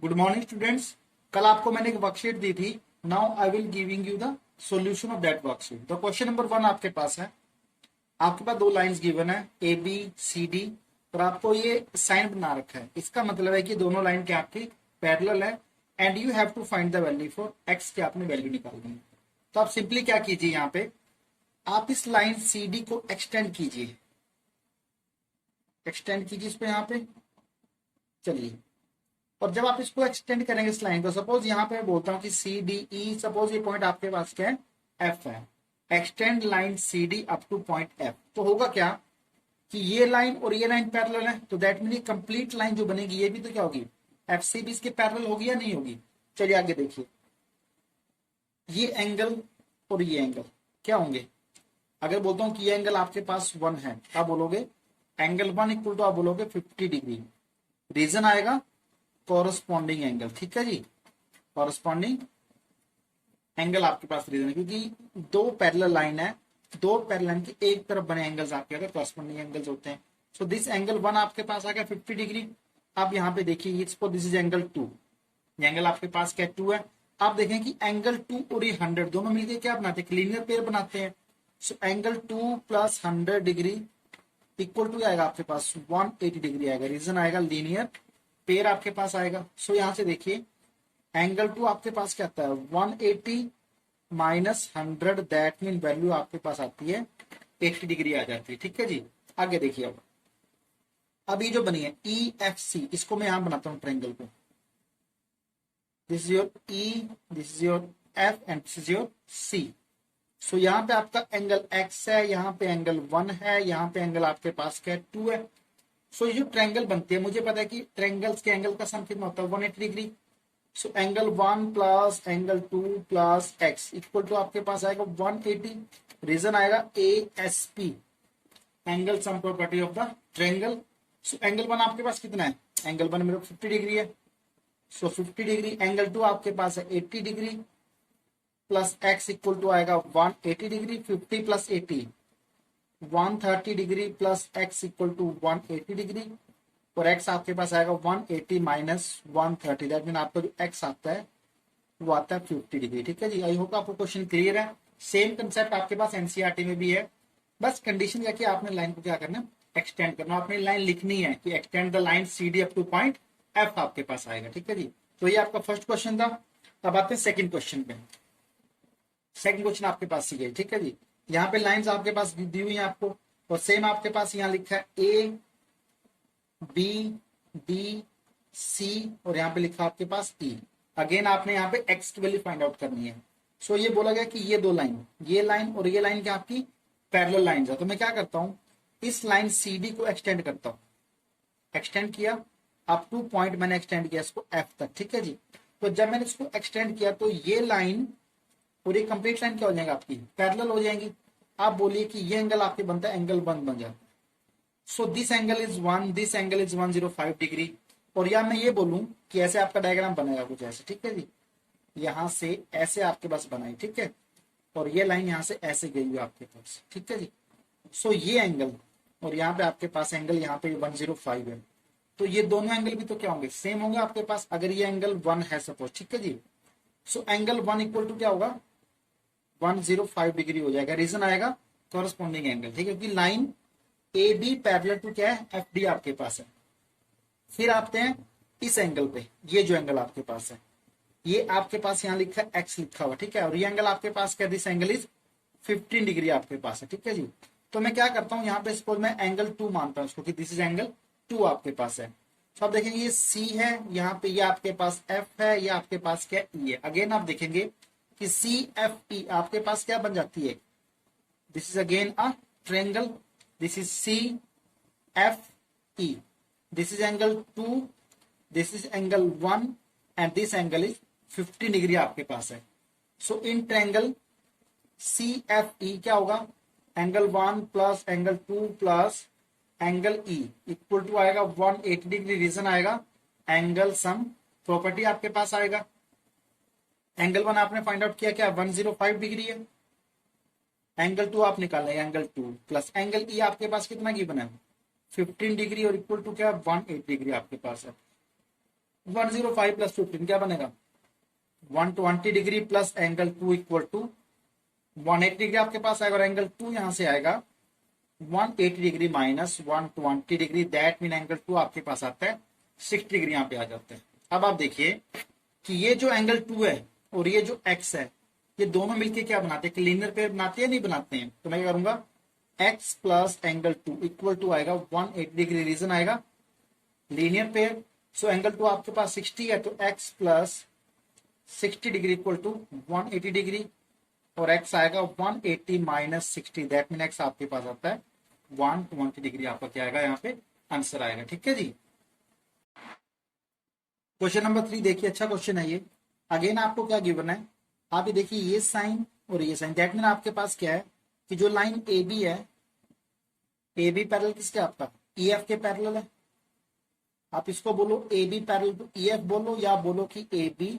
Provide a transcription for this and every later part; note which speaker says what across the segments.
Speaker 1: Good morning students. कल आपको मैंने एक वर्कशीट दी थी। Now I will giving you the solution of that worksheet. तो क्वेश्चन नंबर 1 आपके पास है। आपके पास दो लाइंस गिवन है ए बी सी डी और आपको ये साइन बना रखा है। इसका मतलब है कि दोनों लाइन क्या आपकी पैरेलल है and you have to find the value for x की आपने वैल्यू निकालनी है। तो आप सिंपली क्या कीजिए, यहाँ पे आप इस लाइन सी डी को एक्सटेंड कीजिए, इस पे यहाँ पे चलिए। और जब आप इसको एक्सटेंड करेंगे इस लाइन को, सपोज यहाँ पे मैं बोलता हूँ कि सी डी ई, सपोज ये पॉइंट आपके पास क्या है, एफ है। Extend line C D up to point F. तो होगा क्या कि ये लाइन और ये लाइन पैरेलल है, तो दैट मीन कंप्लीट लाइन जो बनेगी ये भी तो क्या होगी, एफ सी भी इसके पैरेलल होगी या नहीं होगी। चलिए आगे देखिए, ये एंगल और ये एंगल क्या होंगे। अगर बोलता हूं कि ये एंगल आपके पास 1 है, आप बोलोगे एंगल 1 इक्वल टू आप बोलोगे 50 डिग्री। रीजन आएगा कॉरस्पॉन्डिंग एंगल, ठीक है जी, कॉरस्पॉन्डिंग एंगल आपके पास रीजन है, क्योंकि दो पैरेलल लाइन है, दो पैरेलल लाइन की एक तरफ बने एंगल्स आपके अगर कॉरस्पॉन्डिंग एंगल्स होते हैं। सो दिस एंगल 1 आपके पास आ गया 50 डिग्री। आप यहाँ पे देखिए, दिस इज एंगल 2, ये एंगल आपके पास क्या 2 है। आप देखें कि एंगल 2 और ये 100 दोनों मिलकर क्या बनाते हैं, लीनियर पेयर बनाते हैं। So angle 2 plus 100 degree equal to आएगा आपके पास 180 डिग्री आएगा। रीजन आएगा लीनियर पेयर आपके पास आएगा। सो यहां से देखिए एंगल 2 आपके पास क्या आता है 180 माइनस 100, दैट मीन वैल्यू आपके पास आती है 80 डिग्री आ जाती है, ठीक है जी। आगे देखिए, अब ये जो बनी है ई एफ सी, इसको मैं यहां बनाता हूं ट्रायंगल को। This is your E, this is your F and this is your C. So यहाँ पे आपका एंगल एक्स है, यहाँ पे एंगल 1 है, यहाँ पे एंगल आपके पास क्या 2 है। सो ये जो ट्रायंगल बनती है, मुझे पता है कि ट्रायंगल्स के एंगल का सम कितना होता है 180 degree. So angle 1 plus angle 2 plus x equal to आपके पास आएगा 180। रीजन आएगा A S P, angle sum property of the triangle. So angle 1 आपके पास कितना है, एंगल 1 मेरे 50 डिग्री है। सो 50 डिग्री, एंगल 2 आपके पास है 80 degree plus x equal to आएगा 180 degree. 50 plus 80 130 degree plus x equal to 180 degree, और एक्स आपके पास आएगा 180 माइनस 130, दैट मीन आपका जो एक्स आता है वो आता है 50 डिग्री, ठीक है जी। आई होप आपको क्वेश्चन क्लियर है। सेम कंसेप्ट आपके पास एनसीईआरटी में भी है, बस कंडीशन क्या कि आपने लाइन को क्या करना, एक्सटेंड करना। आपने लाइन लिखनी है कि extend the line C D up to point F आपके पास आएगा, ठीक है जी। तो ये आपका फर्स्ट क्वेश्चन था। अब आते हैं सेकंड क्वेश्चन पे। सेकंड क्वेश्चन आपके पास सी है, ठीक है जी। यहाँ पे लाइंस आपके पास दी हुई है आपको, और सेम आपके पास यहाँ लिखा है ए बी डी सी, और यहाँ पे लिखा आपके पास ई। अगेन आपने यहाँ पे एक्स की वैल्यू फाइंड आउट करनी है। सो ये बोला गया कि ये दो लाइन, ये लाइन और ये लाइन क्या आपकी पैरेलल लाइन है। तो मैं क्या करता हूँ, इस लाइन सी डी को एक्सटेंड करता हूँ। एक्सटेंड किया अप टू पॉइंट, मैंने एक्सटेंड किया इसको एफ तक, ठीक है जी। तो जब मैंने इसको एक्सटेंड किया तो ये लाइन और ये कंप्लीट लाइन क्या हो जाएगा आपकी पैरेलल हो जाएंगी। आप बोलिए कि ये एंगल आपके बनता है एंगल 1 बन जाता है। So this angle is 1, this angle is 105 degree. और या मैं ये बोलूं कि ऐसे आपका डायग्राम बनेगा कुछ ऐसे, ठीक है जी। यहां से ऐसे आपके पास बनाई, ठीक है, और ये लाइन यहां से ऐसे गई हुई आपके पास, ठीक है जी। सो ये एंगल और यहाँ पे आपके पास एंगल यहाँ पे 105 है, तो ये दोनों एंगल भी तो क्या होंगे, सेम होंगे आपके पास। अगर ये एंगल 1 है सपोज, ठीक है जी। सो एंगल 1 इक्वल टू क्या होगा 105 डिग्री हो जाएगा। रीजन आएगा कॉरस्पॉन्डिंग एंगल, ठीक है, क्योंकि line A B parallel to क्या है एफ डी आपके पास है। फिर आते हैं इस एंगल पे, ये जो एंगल आपके पास है, ये आपके पास यहाँ लिखा है एक्स लिखा हुआ, ठीक है, और ये एंगल आपके पास क्या, दिस एंगल इज 15 डिग्री आपके पास है, ठीक है जी। तो मैं क्या करता हूँ, यहाँ पे सपोज मैं एंगल 2 मानता हूँ इसको कि दिस इज एंगल 2 आपके पास है। तो आप देखेंगे ये सी है, यहाँ पे ये आपके पास एफ है, ये आपके पास क्या ई है। अगेन आप देखेंगे कि सी एफ ई आपके पास क्या बन जाती है, this is again a triangle. This is C F E, this is angle 2, this is angle 1 and this angle is 50 degree आपके पास है। सो in triangle C F E क्या होगा, angle 1 plus angle 2 plus angle E equal to आएगा 180 degree. Reason आएगा angle sum property आपके पास आएगा। एंगल 1 आपने फाइंड आउट किया क्या 105 डिग्री है, एंगल 2 आप निकालेंगे एंगल 2 प्लस एंगल ई आपके पास कितना गिवन है 15 डिग्री और इक्वल टू क्या 180 डिग्री आपके पास है। 105 प्लस 15 क्या बनेगा 120 degree plus angle 2 equal to 180 degree आपके पास आएगा और एंगल 2 यहां से आएगा 180 degree minus 120 degree, that mean angle 2 आपके पास आता है 60 डिग्री यहाँ पे आ जाता है। अब आप देखिए कि ये जो एंगल 2 है और ये जो x है ये दोनों मिलके क्या बनाते हैं, लीनियर पेयर बनाते हैं नहीं बनाते हैं। तो मैं क्या करूंगा x plus angle 2 equal to आएगा 180 डिग्री, रीजन आएगा लीनियर पेयर। सो एंगल 2 आपके पास 60 है तो x plus 60 degree equal to 180 degree और x आएगा 180 माइनस 60, दैट मीन x आपके पास आता है 120 डिग्री। आपका क्या आएगा यहाँ पे आंसर आएगा। ठीक है जी। क्वेश्चन नंबर 3 देखिए, अच्छा क्वेश्चन है ये। अगेन आपको क्या गिवन है, आप ये देखिए ये साइन और ये साइन, दैट मीन आपके पास क्या है कि जो लाइन ए बी है, ए बी पैरेलल किसके आपका ई एफ के पैरेलल है। आप इसको बोलो A B parallel to E F बोलो या बोलो कि A B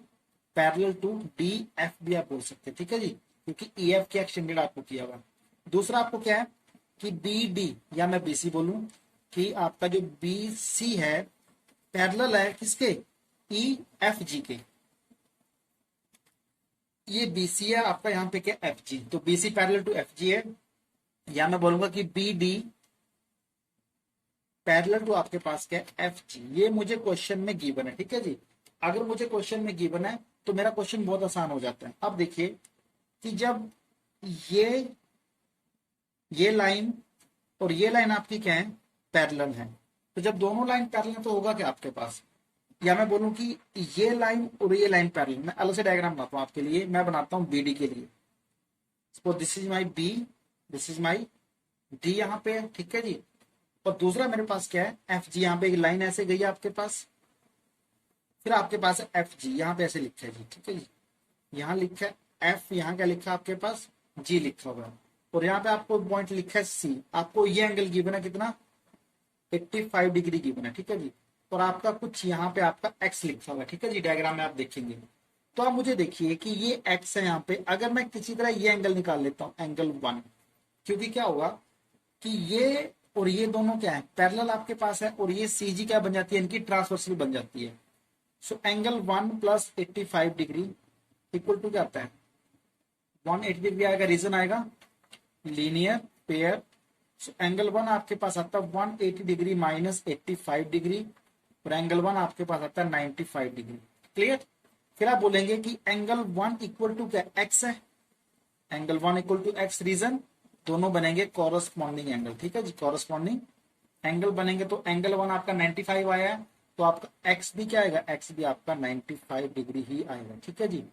Speaker 1: parallel to D F भी आप बोल सकते हैं। ठीक है जी, क्योंकि ई एफ के एक्सटेंडेड आपको किया हुआ। दूसरा आपको क्या है कि बी डी या मैं बी सी बोलूं कि आपका जो बी सी है पैरेलल है किसके ई एफ जी के, ये बीसी है आपका यहाँ पे क्या एफ जी, तो BC parallel to F G है। या मैं बोलूंगा कि बी डी पैरेलल टू आपके पास क्या एफ जी, ये मुझे क्वेश्चन में गिवन है। ठीक है जी, अगर मुझे क्वेश्चन में गिवन है तो मेरा क्वेश्चन बहुत आसान हो जाता है। अब देखिए कि जब ये लाइन और ये लाइन आपकी क्या है पैरेलल है, तो जब दोनों लाइन पैरेलल है तो होगा क्या आपके पास, या मैं बोलूं कि ये लाइन और ये लाइन पैरेलल, मैं अलग से डायग्राम बनाता हूं आपके लिए, मैं बनाता हूं बीडी के लिए। Suppose this is my B, this is my D यहाँ पे है। ठीक है जी, और दूसरा मेरे पास क्या है एफ जी, यहाँ पे एक लाइन ऐसे गई है आपके पास, फिर आपके पास है एफ जी, यहाँ पे ऐसे लिखा है जी। ठीक है जी, यहाँ लिखा है एफ, यहाँ क्या लिखा है आपके पास जी लिखा हुआ है, और यहाँ पे आपको पॉइंट लिखा है सी। आपको ये एंगल गिवन है कितना 85 डिग्री गिवन है। ठीक है जी, और आपका कुछ यहाँ पे आपका x लिखा हुआ है। ठीक है जी, डायग्राम में आप देखेंगे तो आप मुझे देखिए कि ये x है यहाँ पे, अगर मैं किसी तरह ये एंगल निकाल लेता हूँ एंगल 1, क्योंकि क्या होगा कि ये और ये दोनों क्या है पैरेलल आपके पास है, और ये सी जी क्या बन जाती है इनकी ट्रांसवर्सल बन जाती है। So angle 1 plus 85 degree equal to क्या आता है 180 डिग्री आएगा, रीजन आएगा लीनियर पेयर। सो एंगल 1 आपके पास आता है 180 डिग्री माइनस 85 डिग्री, और एंगल 1 आपके पास आता है 95 डिग्री। क्लियर। फिर आप बोलेंगे कि एंगल 1 इक्वल टू क्या एक्स है, angle 1 equal to x, reason दोनों बनेंगे कॉरस्पॉन्डिंग एंगल। ठीक है जी, कॉरस्पॉन्डिंग एंगल बनेंगे, तो एंगल 1 आपका 95 आया है, तो आपका एक्स भी क्या आएगा, एक्स भी आपका 95 डिग्री ही आएगा। ठीक है जी,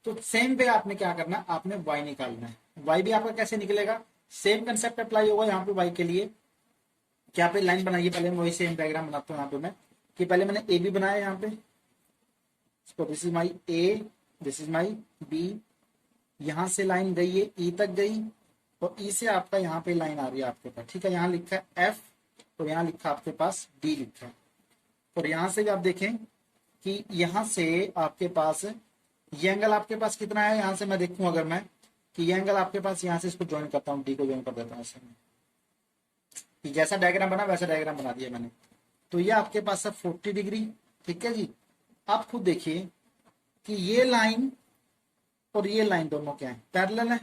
Speaker 1: तो सेम वे आपने क्या करना है, आपने वाई निकालना है। वाई भी आपका कैसे निकलेगा, सेम कंसेप्ट अप्लाई होगा यहाँ पे वाई के लिए। क्या पे लाइन बनाइए, पहले मैं वही सेम डायग्राम बनाता हूँ यहाँ पे मैं, कि पहले मैंने ए बी बनाया यहाँ पे, this is my A, this is my B, यहां से लाइन गई है ई तक गई, और ई से आपका यहाँ पे लाइन आ रही है आपके पास। ठीक है, यहाँ लिखा है एफ और यहाँ लिखा आपके पास डी लिखा है, और यहां से भी आप देखें कि यहां से आपके पास ये एंगल आपके पास कितना है, यहां से मैं देखूं अगर मैं कि ये एंगल आपके पास यहां से इसको ज्वाइन करता हूँ, डी को ज्वाइन कर देता हूँ ऐसे में, कि जैसा डायग्राम बना वैसा डायग्राम बना दिया मैंने, तो ये आपके पास है 40 डिग्री। ठीक है जी, आप खुद देखिए कि ये लाइन और ये लाइन दोनों क्या है पैरेलल है,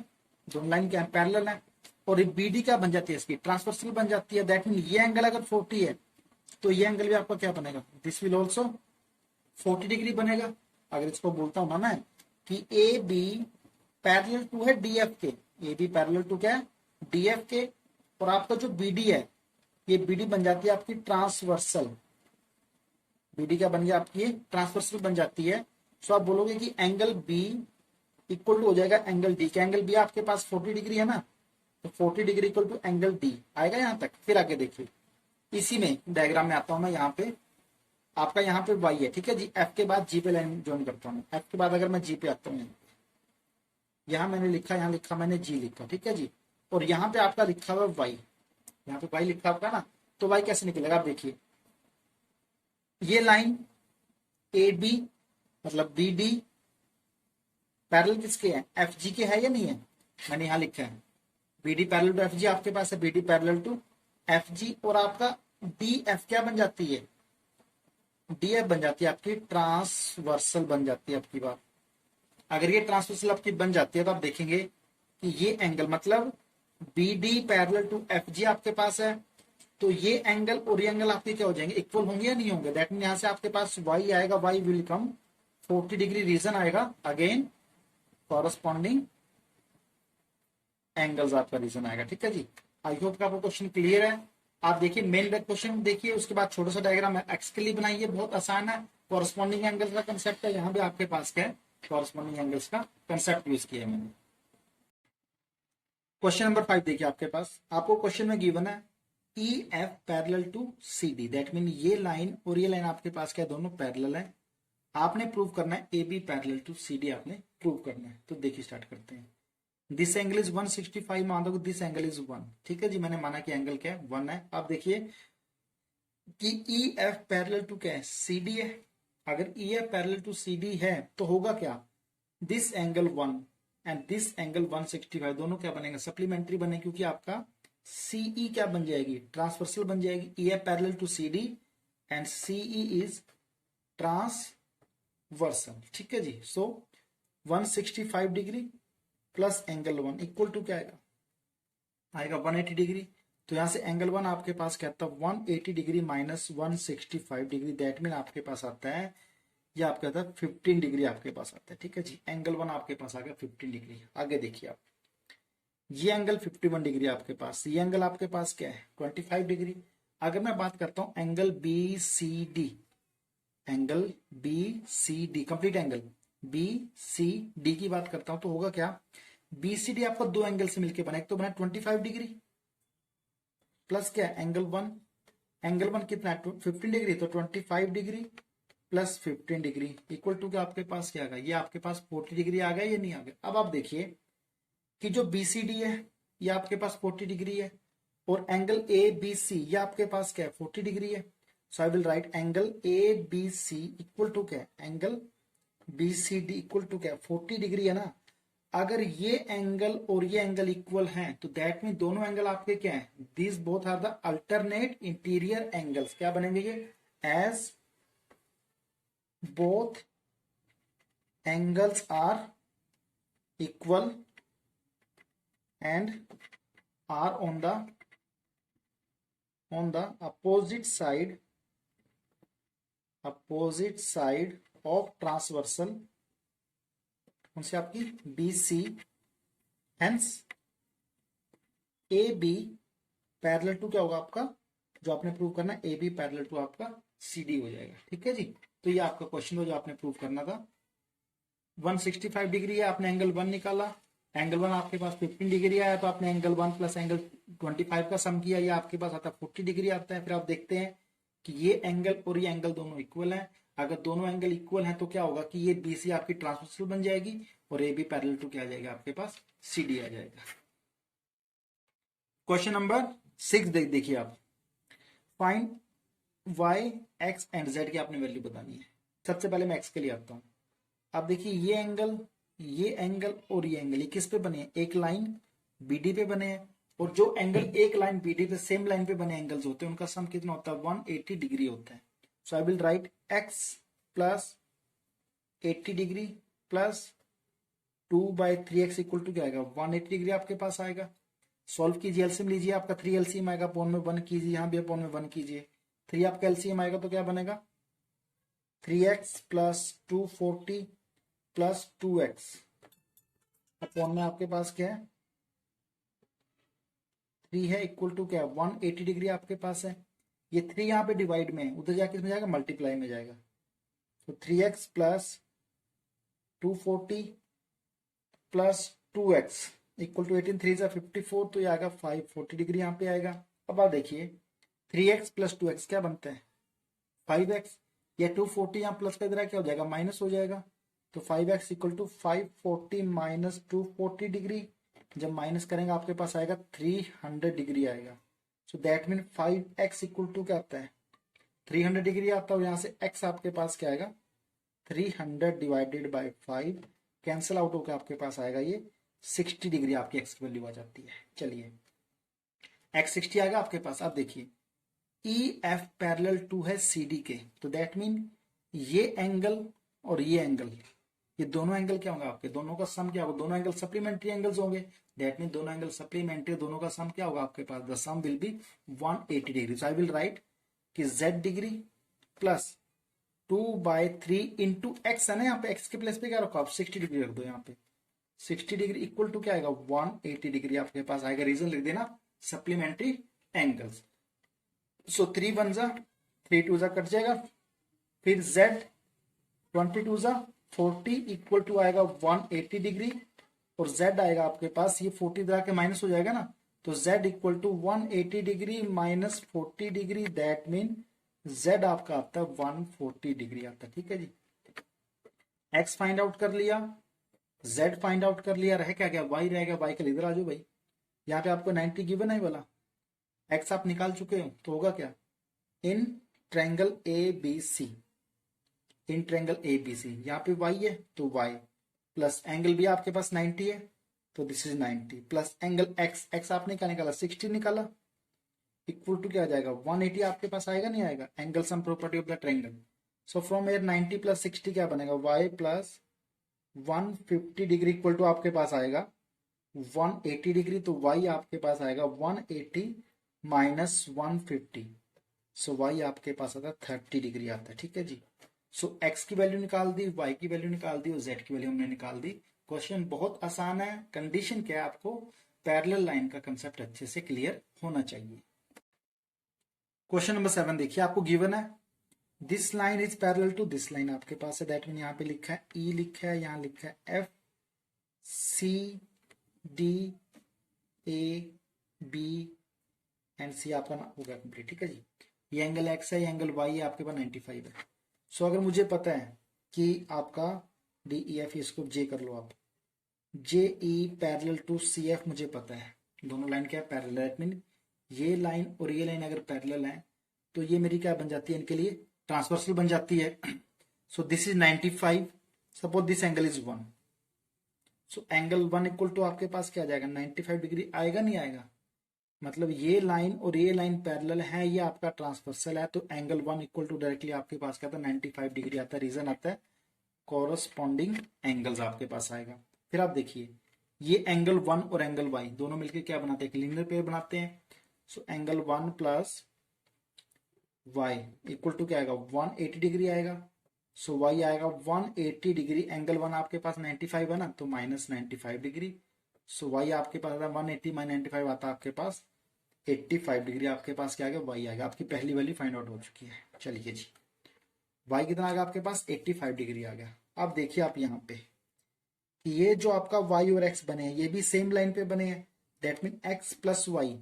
Speaker 1: दोनों लाइन क्या है पैरेलल है, और बीडी क्या बन जाती है इसकी ट्रांसवर्सल बन जाती है। दैट मीन ये एंगल अगर 40 है तो ये एंगल भी आपका क्या बनेगा, दिस विल ऑल्सो 40 डिग्री बनेगा। अगर इसको बोलता हूं ना मैं कि ए बी पैरेलल टू है डी एफ के, ए बी पैरेलल टू क्या है डी एफ के, और आपका जो बीडी है ये बीडी बन जाती है आपकी ट्रांसवर्सल, बीडी क्या बन गया आपकी ट्रांसवर्सल बन जाती है। सो आप बोलोगे कि एंगल बी इक्वल टू हो जाएगा एंगल डी, क्या एंगल बी आपके पास 40 डिग्री है ना, तो 40 degree equal to angle D आएगा यहां तक। फिर आगे देखिए, इसी में डायग्राम में आता हूं मैं, यहाँ पे आपका यहाँ पे वाई है। ठीक है जी, एफ के बाद जी पे लाइन ज्वाइन करता हूँ, एफ के बाद अगर मैं जी पे आता हूँ, यहाँ मैंने लिखा, यहाँ लिखा मैंने जी लिखा। ठीक है जी, और यहाँ पे आपका लिखा हुआ वाई, यहाँ पे वाई लिखा होगा ना, तो वाई कैसे निकलेगा आप देखिए, ये लाइन ए बी मतलब बी डी पैरेलल किसके हैं एफ जी के है या नहीं है, मैंने यहाँ लिखा है B D parallel to F G, आपके पास है B D parallel to F G, और आपका डी एफ क्या बन जाती है डीएफ बन जाती है आपकी ट्रांसवर्सल बन जाती है आपकी बात। अगर ये ट्रांसवर्सल आपकी बन जाती है तो आप देखेंगे कि ये एंगल मतलब B D parallel to F G आपके पास है, तो ये एंगल और ये एंगल आपके क्या हो जाएंगे, इक्वल होंगे या नहीं होंगे। दैट मीन यहां से आपके पास वाई आएगा, y will come 40 degree, reason आएगा अगेन कॉरस्पॉन्डिंग एंगल्स आपका रीजन आएगा। ठीक है जी, आई होप का आपको क्वेश्चन क्लियर है। आप देखिए मेन क्वेश्चन देखिए, उसके बाद छोटा सा डायग्राम एक्स के लिए बनाइए, बहुत आसान है। कॉरस्पॉन्डिंग एंगल्स का कंसेप्ट है, यहाँ भी आपके पास क्या है, कॉरस्पॉन्डिंग एंगल्स का कंसेप्ट यूज किया है मैंने। क्वेश्चन नंबर 5 देखिए आपके पास, आपको क्वेश्चन में गिवन है E F parallel to C D, that mean ये लाइन और ये लाइन आपके पास क्या है, दोनों पैरेलल है। आपने प्रूव करना है A B parallel to C D, आपने प्रूव करना है। तो देखिए स्टार्ट करते हैं। दिस एंगल इज 165, मान दो दिस एंगल इज 1। ठीक है जी, मैंने माना कि एंगल क्या है, 1 है। आप देखिए कि ई एफ पैरेलल टू क्या है, सी डी है। अगर E F parallel to C D है तो होगा क्या, this angle 1 and this angle 165 दोनों क्या बनेगा, सप्लीमेंट्री बने, क्योंकि आपका सीई क्या बन जाएगी, ट्रांसवर्सल बन जाएगी। E F parallel to C D and CE is transversal. ठीक है जी, so 165 degree plus angle 1 equal to क्या आएगा, आएगा 180 डिग्री। तो यहां से एंगल 1 आपके पास क्या था, 180 degree minus 165 degree, that mean आपके पास आता है, ये आपका था 15 डिग्री आपके पास आता है। ठीक है जी, एंगल 1 आपके पास आ गया 15 डिग्री। आगे देखिए आप, ये एंगल 51 डिग्री आपके पास, ये एंगल आपके पास क्या है 25 डिग्री। अगर मैं बात करता हूं angle B C D, angle B C D complete angle B C D की बात करता हूं तो होगा क्या, बी सी डी आपका दो एंगल से मिलकर बना, एक तो बना 25 डिग्री प्लस क्या एंगल 1, एंगल 1 कितना 15 डिग्री, तो 25 degree plus 15 degree equal to क्या आपके पास क्या आ गया, ये आपके पास 40 डिग्री आ गया, ये नहीं आ गया। अब आप देखिए कि जो बीसीडी है ये आपके पास 40 डिग्री है, और एंगल ए बी सी ये आपके पास क्या है 40 डिग्री है। So I will write angle A B C equal to क्या, angle B C D equal to क्या 40 डिग्री है ना। अगर ये एंगल और ये एंगल इक्वल हैं तो दैट मीन दोनों एंगल आपके क्या हैं, this both are the alternate interior angles. क्या बनेंगे ये, as both angles are equal and are on the opposite side of transversal, उनसे आपकी B C, hence A B parallel to क्या होगा आपका, जो आपने प्रूव करना है ए बी पैरेलल टू आपका सी डी हो जाएगा। ठीक है जी, तो ये आपका क्वेश्चन हो जो आपने प्रूव करना था। 165 डिग्री है, आपने एंगल 1 निकाला, एंगल 1 आपके पास 15 डिग्री आया, तो आपने एंगल 1 प्लस एंगल 25 का सम किया, ये आपके पास आता है 40 डिग्री आता है। फिर आप देखते हैं कि ये एंगल और ये एंगल दोनों इक्वल है। अगर दोनों एंगल इक्वल हैं तो क्या होगा कि ये बीसी आपकी ट्रांसवर्सल बन जाएगी और ए बी पैरेलल टू क्या आ जाएगा आपके पास, सी डी आ जाएगा। क्वेश्चन नंबर 6 देखिए आप, find y, x and z की आपने वैल्यू बतानी है। सबसे पहले मैं x के लिए आता हूं। अब देखिए ये एंगल और ये एंगल, ये किस पे बने हैं, एक लाइन BD पे बने हैं, और जो एंगल एक लाइन BD पे सेम लाइन पे बने एंगल्स होते हैं उनका सम कितना होता है, 180 डिग्री होता है। So I will write x plus 80 degree plus 2/3x equal to क्या आएगा, 180 डिग्री आपके पास आएगा। सॉल्व कीजिए, एलसीएम लीजिए, आपका 3 एलसीएम आएगा, अपॉन में 1 कीजिए, यहाँ भी अपॉन में 1 कीजिए, 3 आपका एलसीएम आएगा तो क्या बनेगा 3x plus 240 plus 2x upon में आपके पास क्या है 3 है इक्वल टू क्या 180 डिग्री आपके पास है। ये 3 यहाँ पे डिवाइड में, उधर जाके इसमें जाएगा मल्टीप्लाई में जाएगा, तो 3x plus 240 plus 2x equal to 18, 3 जा 54, तो ये आएगा 540 डिग्री यहाँ पे आएगा। अब आप देखिए 3x प्लस 2x क्या बनता है 5x, या 240 यहाँ प्लस का इधर क्या हो जाएगा माइनस हो जाएगा, तो 5x equal to 540 minus 240 degree, जब माइनस करेंगे आपके पास आएगा 300 डिग्री आएगा। So that mean 5x equal to क्या आता है 300 डिग्री आता है, और यहाँ से x आपके पास क्या आएगा 300 डिवाइडेड बाई 5 कैंसिल आउट होकर आपके पास आएगा ये 60 डिग्री आपकी x की वैल्यू आ जाती है। चलिए x 60 आएगा आपके पास। अब देखिए ई एफ पैरेलल टू है सी डी के, तो दैट मीन ये एंगल और ये एंगल, ये दोनों एंगल क्या होंगे आपके, दोनों का सम क्या होगा, दोनों एंगल सप्लीमेंट्री एंगल्स होंगे। दैट मीन दोनों एंगल सप्लीमेंट्री, दोनों का सम क्या होगा आपके पास, the sum will be 180 degree. So I will write कि z degree plus 2/3 into X है ना, यहाँ पे एक्स के प्लेस पे क्या रखो आप, 60 डिग्री रख दो यहाँ पे। 60 डिग्री इक्वल टू क्या आएगा, 180 डिग्री आपके पास आएगा। रीजन लिख देना, सप्लीमेंट्री एंगल्स। सो 3 1 जा 3 2 जा कट जाएगा, फिर z 22 जा 40 इक्वल टू आएगा 180 डिग्री, और z आएगा आपके पास, ये 40 इधर के माइनस हो जाएगा ना, तो z equal to 180 degree minus 40 degree, that mean z आपका आता है 140 डिग्री आता है। ठीक है जी, x फाइंड आउट कर लिया, z फाइंड आउट कर लिया, रह क्या गया, y रह गया। y का इधर आ जाओ भाई, यहाँ पे आपको 90 गिवन है वाला, x आप निकाल चुके हो, तो होगा क्या, in triangle A B C, in triangle A B C, यहाँ पे y है तो y प्लस एंगल भी आपके पास 90 है, तो this is 90 plus angle x, x आपने क्या निकाला, 60 निकाला, इक्वल टू क्या आ जाएगा, 180 आपके पास आएगा नहीं आएगा, angle sum property of the triangle. So from here 90 plus 60 क्या बनेगा, y plus 150 degree equal to आपके पास आएगा 180 डिग्री, तो y आपके पास आएगा 180 माइनस 150, सो y आपके पास आता है 30 डिग्री आता है। ठीक है जी, सो x की वैल्यू निकाल दी, y की वैल्यू निकाल दी और z की वैल्यू हमने निकाल दी। क्वेश्चन बहुत आसान है, कंडीशन क्या है, आपको पैरेलल लाइन का कंसेप्ट अच्छे से क्लियर होना चाहिए। क्वेश्चन नंबर 7 देखिए, आपको गिवन है this line is parallel to this line आपके पास है, दैट मीन यहाँ पे लिखा है E लिखा है, यहाँ लिखा है F C D A B and C आपका हो गया कंप्लीट। ठीक है जी, ये एंगल X है, ये एंगल Y है, आपके पास 95 है। सो अगर मुझे पता है कि आपका D E F, इसको J कर लो आप, J E parallel to C F मुझे पता है, दोनों लाइन क्या है, पैरेलल, दैट मीन ये लाइन और ये लाइन अगर पैरेलल है तो ये मेरी क्या बन जाती है, इनके लिए ट्रांसवर्सल बन जाती है। So this is 95, suppose this angle is 1, so angle 1 equal to आपके पास क्या आ जाएगा, 95 डिग्री आएगा नहीं आएगा, मतलब ये लाइन और ये लाइन पैरेलल है, ये आपका ट्रांसवर्सल है, तो एंगल 1 इक्वल टू डायरेक्टली आपके पास क्या आता है, 95 डिग्री आता है। रीजन आता है कॉरस्पॉन्डिंग एंगल्स आपके पास आएगा। फिर आप देखिए, ये एंगल 1 और एंगल y दोनों मिलकर क्या बनाते हैं, लीनियर पेयर बनाते हैं। So angle 1 plus y equal to क्या आएगा, 180 डिग्री आएगा। सो y आएगा 180 डिग्री, एंगल 1 आपके पास 95 है ना, तो माइनस 95 डिग्री। सो y आपके पास आता है 180 माइनस 95 आता है आपके पास 85 डिग्री, आपके पास क्या आ गया, y आएगा। आपकी पहली वैल्यू फाइंड आउट हो चुकी है। चलिए जी, y कितना आ गया आपके पास, 85 डिग्री आ गया। अब देखिए आप यहाँ पे कि ये जो आपका y और x बने हैं, ये भी सेम लाइन पे बने हैं, that mean x plus y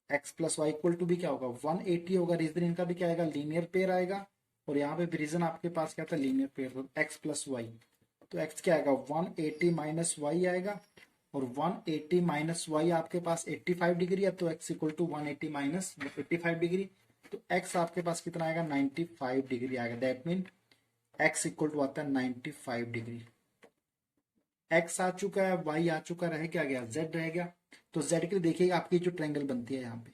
Speaker 1: equal to भी क्या होगा, 180 होगा। रीजन इनका भी क्या आएगा, लीनियर पेयर आएगा, और यहाँ पे रीजन आपके पास क्या था, लीनियर पेयर, तो x प्लस वाई, तो x क्या आएगा, 180 माइनस वाई आएगा, और 180 माइनस वाई आपके पास 85 डिग्री है, तो x equal to 180 minus 85 degree, तो x आपके पास कितना आएगा, 95 डिग्री आएगा। That mean x equal to आता है 95 डिग्री। x आ चुका है, y आ चुका, रह क्या गया, z रह गया। तो z के लिए देखिएगा आपकी जो ट्रायंगल बनती है यहाँ पे,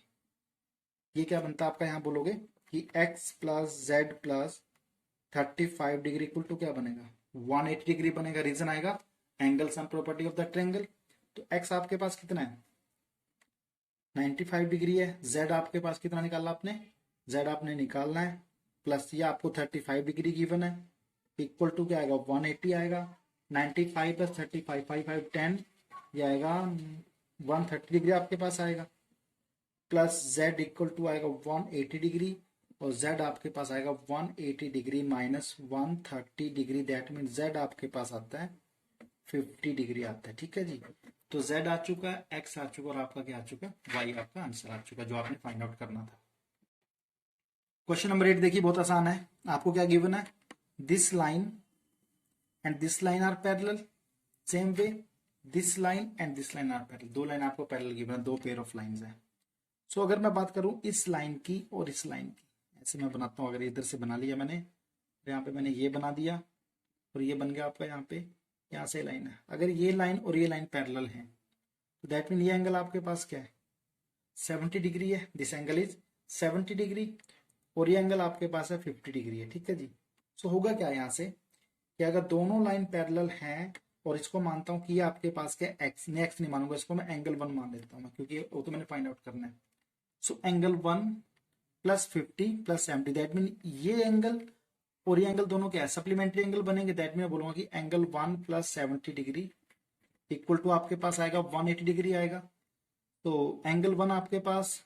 Speaker 1: ये क्या बनता है आपका, यहाँ बोलोगे कि x plus z plus 35 degree equal to क्या बनेगा, 180 डिग्री बनेगा। रीजन आएगा angle sum property of the triangle. तो x आपके पास कितना है, 95 डिग्री है। z आपके पास कितना निकालना आपने, z आपने निकालना है, प्लस ये आपको 35 डिग्री गिवन है, इक्वल टू क्या आएगा, 180 आएगा। 95 प्लस 35, 5 5 10, ये आएगा 130 डिग्री आपके पास आएगा, प्लस z इक्वल टू आएगा 180 डिग्री, और z आपके पास आएगा 180 degree minus 130 degree, that mean z आपके पास आता है 50 डिग्री आता है। ठीक है जी, तो z आ चुका है, x आ चुका, और आपका क्या आ चुका, y आपका आंसर आ चुका, जो आपने फाइंड आउट करना था। क्वेश्चन नंबर 8 देखिए, बहुत आसान है। आपको क्या गिवन है, this line and this line are parallel, same way this line and this line are parallel, दो लाइन आपको पैरेलल गिवन है, दो पेयर ऑफ लाइंस है। सो अगर मैं बात करूं इस लाइन की और इस लाइन की, ऐसे मैं बनाता हूं, अगर इधर से बना लिया मैंने, यहाँ पे मैंने ये बना दिया, और ये बन गया आपका यहाँ पे, यहाँ से लाइन है। अगर ये लाइन और ये लाइन पैरेलल है, तो दैट मीन ये एंगल आपके पास क्या है, 70 डिग्री है। दिस एंगल इज 70 डिग्री और ये एंगल आपके पास है 50 डिग्री है, ठीक है जी। सो होगा क्या यहाँ से कि अगर दोनों लाइन पैरेलल हैं और इसको मानता हूँ कि ये आपके पास क्या एक्स नहीं मानूंगा, इसको मैं एंगल 1 मान लेता हूँ क्योंकि वो तो मैंने फाइंड आउट करना है। So angle 1 plus 50 plus 70 that mean ये एंगल और ये एंगल दोनों क्या है, सप्लीमेंट्री एंगल बनेंगे। दैट मीन मैं बोलूंगा कि angle 1 plus 70 degree equal to आपके पास आएगा 180 डिग्री आएगा। तो एंगल 1 आपके पास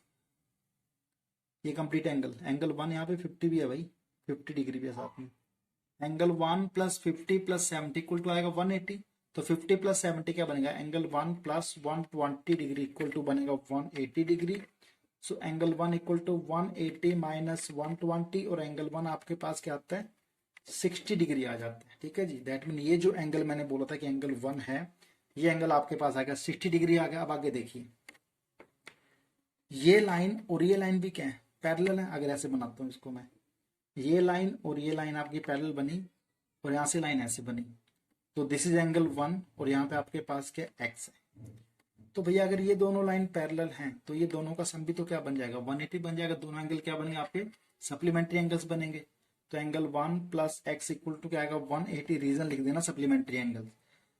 Speaker 1: ये कंप्लीट एंगल 1 यहाँ पे 50 भी है भाई, 50 डिग्री भी है साथ में। Angle 1 plus 50 plus 70 equal to आएगा 180। तो 50 प्लस 70 क्या बनेगा, angle 1 plus 120 degree equal to बनेगा 180 degree. So angle 1 equal to 180 minus 120 और एंगल 1 आपके पास क्या आता है 60 डिग्री आ जाता है, ठीक है जी। दैट मीन ये जो एंगल मैंने बोला था कि एंगल 1 है, ये एंगल आपके पास आएगा 60 डिग्री आ गया। अब आगे देखिए, ये लाइन और ये लाइन भी क्या है, पैरेलल है। अगर ऐसे बनाता हूँ इसको मैं, ये लाइन और ये लाइन आपकी पैरेलल बनी और यहाँ से लाइन ऐसे बनी, तो दिस इज एंगल 1 और यहाँ पे आपके पास क्या एक्स है। तो भैया अगर ये दोनों लाइन पैरेलल हैं तो ये दोनों का सम भी तो क्या बन जाएगा 180 बन जाएगा। दोनों एंगल क्या बनेंगे आपके सप्लीमेंट्री एंगल्स बनेंगे। तो angle 1 plus x equal to क्या आएगा 180, रीजन लिख देना सप्लीमेंट्री एंगल।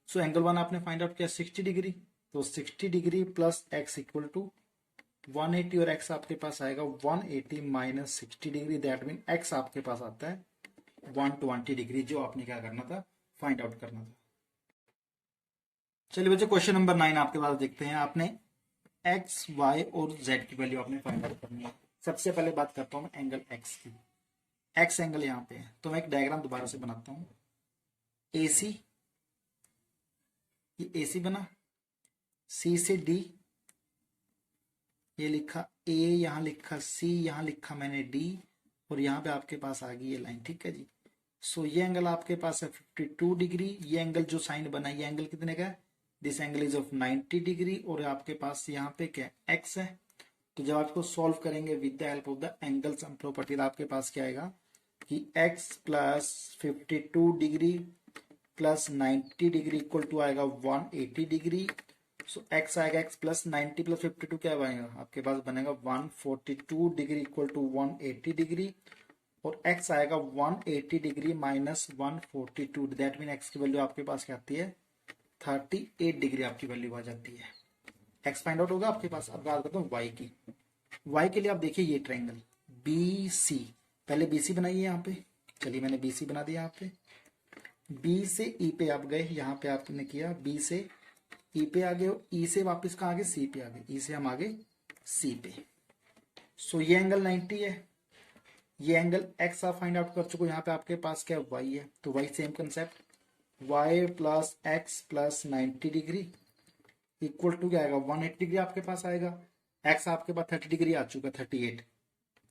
Speaker 1: सो एंगल 1 आपने फाइंड आउट किया 60 डिग्री, तो 60 degree plus x equal to 180 और x आपके पास आएगा 180 minus 60 degree. That mean x आपके पास आता है 120 डिग्री, जो आपने क्या करना था फाइंड आउट करना था। चलिए बच्चों क्वेश्चन नंबर 9 आपके पास देखते हैं। आपने x, y और z की वैल्यू आपने फाइंड आउट करनी है। सबसे पहले बात करता हूं मैं एंगल x की। x एंगल यहाँ पे है, तो मैं एक डायग्राम दोबारा से बनाता हूं। AC, ये AC बना, C से D ये लिखा A, यहाँ लिखा C, यहाँ लिखा मैंने D और यहाँ पे आपके पास आ गई ये लाइन, ठीक है जी। सो ये एंगल आपके पास है 52 डिग्री। ये एंगल जो साइन बना ये एंगल कितने का है, this angle is of 90 degree और आपके पास यहाँ पे क्या x है। तो जब आपको सॉल्व करेंगे with the help of the angle sum property, आपके पास क्या आएगा कि x plus 52 degree plus 90 degree equal to आएगा 180 डिग्री। सो x आएगा x प्लस 90 प्लस 52 क्या बनेगा आपके पास बनेगा 142 डिग्री इक्वल टू 180 डिग्री और x आएगा 180 degree minus 142। That mean x की वैल्यू आपके पास क्या आती है 38 डिग्री आपकी वैल्यू आ जाती है। x फाइंड आउट होगा आपके पास। अब बात करता हूँ y की। y के लिए आप देखिए ये ट्रायंगल BC, पहले BC बनाइए यहाँ पे। चलिए मैंने BC बना दिया यहाँ पे। B से E पे आप गए, यहाँ पे आपने किया B से E पे आ गए, E से वापस कहाँ आगे C पे आ गए, E से हम आगे C पे। सो ये एंगल 90 है, ये एंगल x आप फाइंड आउट कर चुके हो। यहाँ पे आपके पास क्या y है, तो y same concept y plus x plus 90 degree equal to क्या आएगा 180 डिग्री आपके पास आएगा। x आपके पास 30 डिग्री आ चुका 38।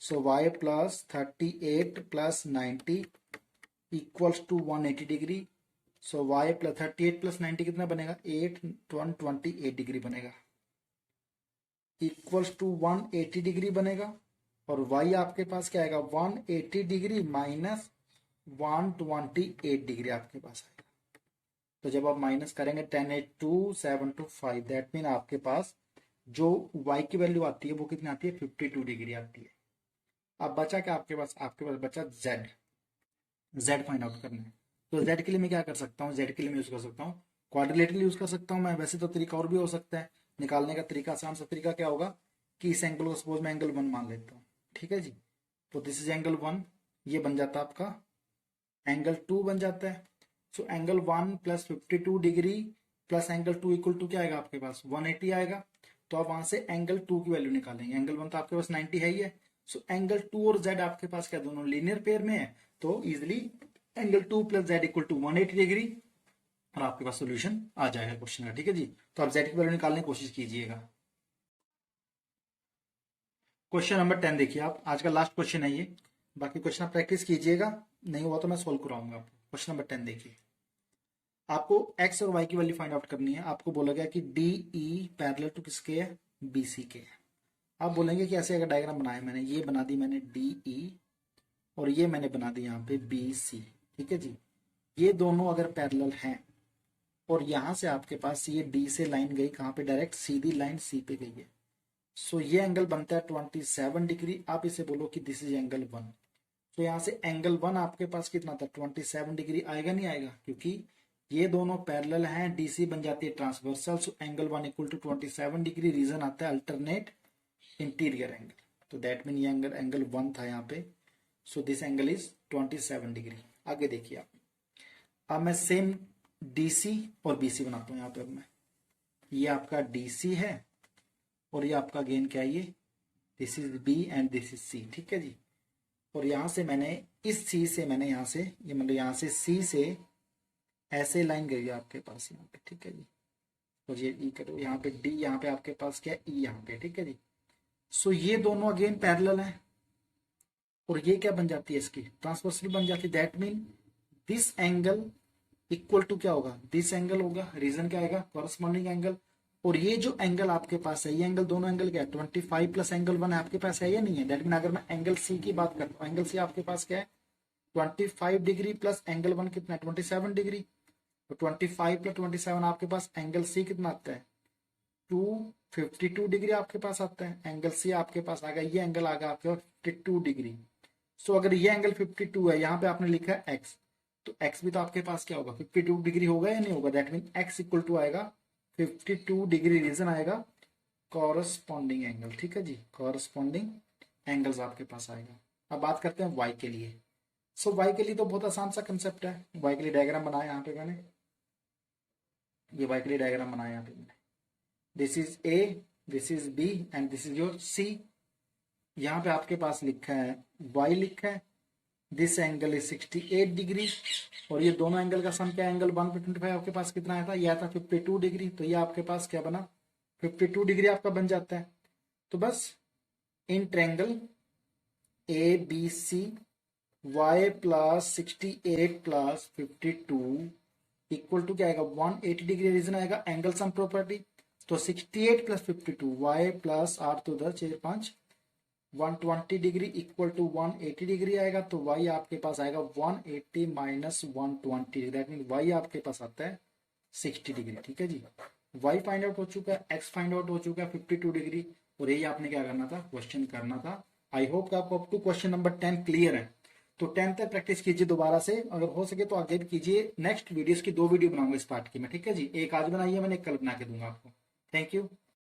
Speaker 1: So y plus 38 plus 90 equals to 180 degree. So y plus 38 plus 90 कितना बनेगा 128 डिग्री बनेगा इक्वल्स टू 180 डिग्री बनेगा। और y आपके पास क्या आएगा 180 डिग्री माइनस 128 डिग्री आपके पास आएगा। तो जब आप माइनस करेंगे 10 8 2 7 2 5, दैट मीन आपके पास जो y की वैल्यू आती है वो कितनी आती है 52 डिग्री आती है। अब बचा क्या आपके पास बचा z फाइंड आउट करना है। तो z के लिए मैं क्या कर सकता हूँ, z के लिए मैं यूज कर सकता हूँ क्वाड्रिलेटरल यूज कर सकता हूँ मैं। वैसे तो तरीका और भी हो सकता है निकालने का तरीका। आसान सा तरीका क्या होगा कि इस एंगल को सपोज मैं एंगल 1 मान लेता हूँ, ठीक है जी। तो दिस इज एंगल 1, ये बन जाता है आपका एंगल 2 बन जाता है। So angle 1 plus 52 degree plus angle 2 equal to क्या आएगा आपके पास 180 आएगा। तो आप वहां से एंगल 2 की वैल्यू निकालेंगे। एंगल 1 तो आपके पास 90 है ही है। सो एंगल 2 और z आपके पास क्या दोनों लीनियर पेयर में है, तो easily angle 2 plus z equal to 180 degree और आपके पास सोल्यूशन आ जाएगा क्वेश्चन का, ठीक है जी। तो आप z की वैल्यू निकालने की कोशिश कीजिएगा। क्वेश्चन नंबर 10 देखिए आप, आज का लास्ट क्वेश्चन है ये। बाकी क्वेश्चन आप प्रैक्टिस कीजिएगा, नहीं हुआ तो मैं सोल्व कराऊंगा आपको। क्वेश्चन नंबर 10 देखिए, आपको x और y की वैल्यू फाइंड आउट करनी है। आपको बोला गया कि DE पैरेलल टू किसके है BC के। आप बोलेंगे कि ऐसे अगर डायग्राम बनाया मैंने, ये बना दी मैंने DE और ये मैंने बना दी यहाँ पे BC, ठीक है जी। ये दोनों अगर पैरेलल हैं और यहां से आपके पास ये D से लाइन गई कहाँ पे डायरेक्ट सीधी लाइन C पे गई है, सो ये एंगल बनता है 27 डिग्री। आप इसे बोलो कि दिस इज एंगल 1। तो यहाँ से एंगल 1 आपके पास कितना था, 27 डिग्री आएगा नहीं आएगा, क्योंकि ये दोनों पैरेलल हैं, डीसी बन जाती है transversal. So angle 1 equal to 27 degree. Reason आता है अल्टरनेट इंटीरियर एंगल। तो दैट मीन ये एंगल 1 था यहाँ पे। So this angle is 27 degree. आगे देखिए आप, अब मैं सेम डीसी और बीसी बनाता हूँ यहाँ पे। अब मैं, ये आपका डीसी है और ये आपका गेन क्या है, ये this is B and this is C, ठीक है जी। और यहां से मैंने इस सी से, मैंने यहां से, ये मतलब यहां से सी से ऐसे लाइन गई है आपके पास यहाँ पे, ठीक है जी। और ये ई करो, यहाँ पे डी, यहाँ पे आपके पास क्या है, ई यहाँ पे, ठीक है जी। सो ये दोनों अगेन पैरेलल है और ये क्या बन जाती है, इसकी ट्रांसवर्सल बन जाती है। That mean this angle equal to क्या होगा, दिस एंगल होगा। रीजन क्या आएगा, कॉरस्पॉन्डिंग एंगल। और ये जो एंगल आपके पास है, ये एंगल, दोनों एंगल क्या है, 25 प्लस एंगल 1 आपके पास है या नहीं है। दैट मीन अगर मैं एंगल सी की बात करता हूँ, एंगल सी आपके पास क्या है, 25 डिग्री प्लस एंगल 1 कितना है, 27 डिग्री। तो 25 प्लस 27 आपके पास एंगल सी कितना आता है, 252 डिग्री आपके पास आता है। एंगल सी आपके पास आ गया, ये एंगल आ गया आपके पास 52 डिग्री। सो अगर ये एंगल 52 है, यहाँ पे आपने लिखा है एक्स, तो एक्स भी तो आपके पास क्या होगा, 52 डिग्री होगा या नहीं होगा। That mean x equal to आएगा 52 डिग्री। रीजन आएगा कॉरस्पॉन्डिंग एंगल, ठीक है जी, कॉरस्पॉन्डिंग एंगल्स आपके पास आएगा। अब बात करते हैं वाई के लिए। सो वाई के लिए तो बहुत आसान सा कंसेप्ट है। वाई के लिए डायग्राम बनाया यहाँ पे मैंने, ये वाई के लिए डायग्राम बनाया यहाँ पे मैंने। This is A, this is B and this is your C. यहाँ पे आपके पास लिखा है वाई लिखा है, दिस एंगल इज 68 डिग्री। और ये दोनों एंगल का सम क्या है, एंगल 1 पे 25 आपके पास कितना आया था, यह था 52 डिग्री। तो ये आपके पास क्या बना, 52 डिग्री आपका बन जाता है। तो बस in triangle A B C, Y plus 68 plus 52 equal to क्या आएगा, 180 डिग्री। रीजन आएगा एंगल सम प्रॉपर्टी। तो 68 प्लस 52, वाई प्लस 8 तो 10 6 5 120 डिग्री इक्वल टू 180 डिग्री आएगा। तो y आपके पास आएगा 180 माइनस 120। दैट मीन y आपके पास आता है 60 डिग्री, ठीक है जी। y फाइंड आउट हो चुका है, x फाइंड आउट हो चुका है 52 डिग्री। और यही आपने क्या करना था, क्वेश्चन करना था। आई होप कि आपको up to question number 10 clear है। तो 10 तक प्रैक्टिस कीजिए दोबारा से, अगर हो सके तो आगे भी कीजिए। नेक्स्ट वीडियोस की 2 वीडियो बनाऊंगा इस पार्ट की मैं, ठीक है जी। एक आज बनाई है मैंने, एक कल बना के दूंगा आपको। Thank you.